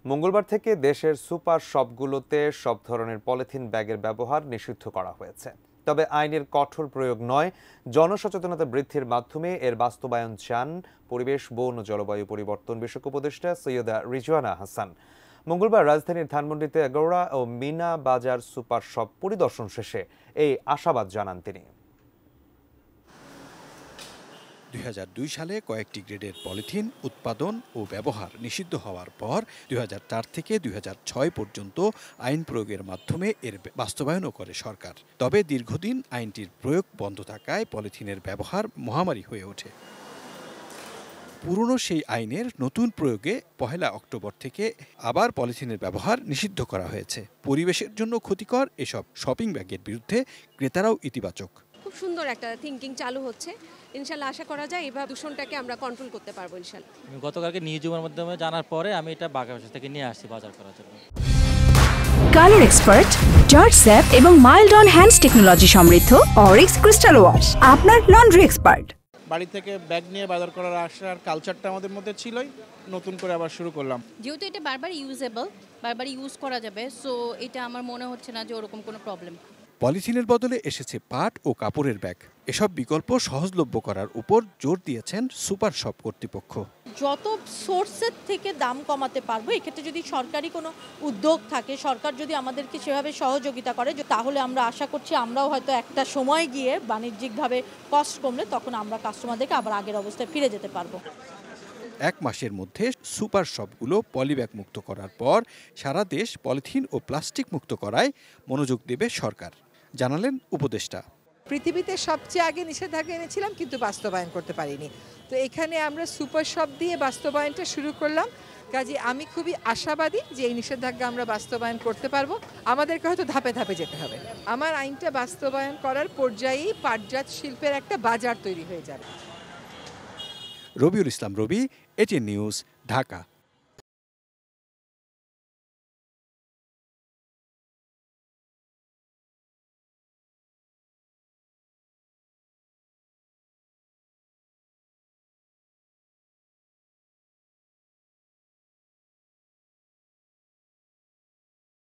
মঙ্গলবার থেকে দেশের সুপার শপগুলোতে সব ধরনের পলিথিন ব্যাগের ব্যবহার নিষিদ্ধ করা হয়েছে। তবে আইনের কঠোর প্রয়োগ নয়, জনসচেতনতা বৃদ্ধির মাধ্যমে এর বাস্তবায়ন চান পরিবেশ, বন ও জলবায়ু পরিবর্তন বিষয়ক উপদেষ্টা সৈয়দা রিজওয়ানা হাসান। মঙ্গলবার রাজধানীর ধানমন্ডিতে এগোড়া ও মিনা বাজার সুপার শপ পরিদর্শন শেষে এই আশাবাদ জানান তিনি। 2002 সালে কয়েকটি গ্রেডের পলিথিন উৎপাদন ও ব্যবহার নিষিদ্ধ হওয়ার পর 2004 থেকে 2006 পর্যন্ত আইন প্রয়োগের মাধ্যমে এর বাস্তবায়নও করে সরকার। তবে দীর্ঘদিন আইনটির প্রয়োগ বন্ধ থাকায় পলিথিনের ব্যবহার মহামারী হয়ে ওঠে। পুরনো সেই আইনের নতুন প্রয়োগে 1 অক্টোবর থেকে আবার পলিথিনের ব্যবহার নিষিদ্ধ করা হয়েছে। পরিবেশের জন্য ক্ষতিকর এসব শপিং ব্যাগের বিরুদ্ধে ক্রেতারাও ইতিবাচক। খুব সুন্দর একটা থিঙ্কিং চালু হচ্ছে। ইনশাল্লাহ আশা করা যায় এভাবে দূষণটাকে আমরা কন্ট্রোল করতে পারবো ইনশাল্লাহ। আমি গতকালকে নিউজের মাধ্যমে জানার পরে আমি এটা বাগেরহাট থেকে নিয়ে আসছি বাজার করার জন্য। কালার এক্সপার্ট, জর্জ স্যাপ এবং মাইল্ড অন হ্যান্ডস টেকনোলজি সমৃদ্ধ অরিক্স ক্রিস্টাল ওয়াশ আপনার লন্ড্রি এক্সপার্ট। বাড়ি থেকে ব্যাগ নিয়ে বাজার করার আসার কালচারটা আমাদের মধ্যে ছিলই, নতুন করে আবার শুরু করলাম। যেহেতু এটা বারবার ইউজেবল, বারবার ইউজ করা যাবে, সো এটা আমার মনে হচ্ছে না যে ওরকম কোনো প্রবলেম। পলিথিনের বদলে এসেছে পাট ও কাপড়ের ব্যাগ। এসব বিকল্প সহজলভ্য করার উপর জোর দিয়েছেন সুপার শপ কর্তৃপক্ষ। যত সোর্সের থেকে দাম কমাতে পারবো, এক্ষেত্রে যদি সরকারি কোনো উদ্যোগ থাকে, সরকার যদি আমাদেরকে সেভাবে সহযোগিতা করে, তাহলে আমরা আশা করছি আমরাও হয়তো একটা সময় গিয়ে বাণিজ্যিকভাবে কস্ট কমলে তখন আমরা কাস্টমারদেরকে আবার আগের অবস্থায় ফিরে যেতে পারবো। 1 মাসের মধ্যে সুপার শপগুলো পলিব্যাগ মুক্ত করার পর সারা দেশ পলিথিন ও প্লাস্টিক মুক্ত করায় মনোযোগ দেবে সরকার, জানালেন উপদেষ্টা। পৃথিবীতে সবচেয়ে আগে নিষেধাজ্ঞা এনেছিলাম কিন্তু বাস্তবায়ন করতে পারিনি, তো এখানে আমরা সুপার শপ দিয়ে বাস্তবায়নটা শুরু করলাম। কাজে আমি খুবই আশাবাদী যে এই নিষেধাজ্ঞা আমরা বাস্তবায়ন করতে পারবো। আমাদেরকে হয়তো ধাপে ধাপে যেতে হবে। আমার আইনটা বাস্তবায়ন করার পর্যায়েই পাটজাত শিল্পের একটা বাজার তৈরি হয়ে যাবে। রবিউল ইসলাম রবি, এটিএন নিউজ, ঢাকা।